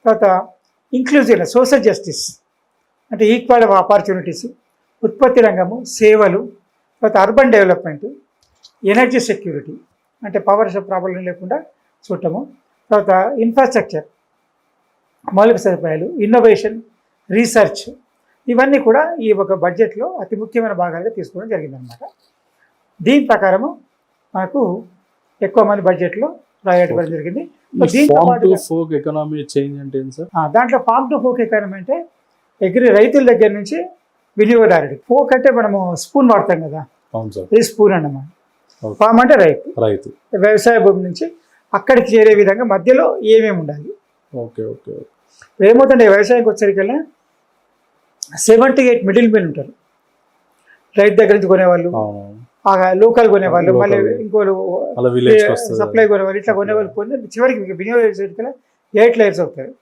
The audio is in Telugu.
తర్వాత ఇంక్లూజివ్నెస్, సోషల్ జస్టిస్ అంటే ఈక్వల్ ఆపర్చునిటీస్, ఉత్పత్తి రంగము, సేవలు, తర్వాత అర్బన్ డెవలప్మెంట్, ఎనర్జీ సెక్యూరిటీ అంటే పవర్ ప్రాబ్లం లేకుండా చూడటము, తర్వాత ఇన్ఫ్రాస్ట్రక్చర్ మౌలిక సదుపాయాలు, ఇన్నోవేషన్, రీసెర్చ్, ఇవన్నీ కూడా ఈ ఒక బడ్జెట్లో అతి ముఖ్యమైన భాగాలుగా తీసుకోవడం జరిగిందనమాట. దీని ప్రకారము మనకు ఎక్కువ మంది బడ్జెట్లో రాయడం జరిగింది. దాంట్లో ఫార్మ్ టు ఫోక్ ఎకానమీ అంటే రైతుల దగ్గర నుంచి వినియోగదారుడికి. ఫోక్ అంటే మనము స్పూన్ వాడతాం కదా, ఇది స్పూన్ అన్నమాట. ఫామ్ అంటే రైతు, వ్యవసాయ భూమి నుంచి అక్కడికి చేరే విధంగా మధ్యలో ఏమేమి ఉండాలి. ఏమవుతుంటే వ్యవసాయానికి వచ్చేసరికల్లా 7 to 8 మిడిల్ మెన్ ఉంటారు. రైతు దగ్గర నుంచి కొనేవాళ్ళు, లోకల్ కొనేవాళ్ళు, మళ్ళీ ఇంకోళ్ళు సప్లై కొనేవాళ్ళు, ఇట్లా కొనేవాళ్ళు చివరికి వినియోగ 8 layers అవుతారు.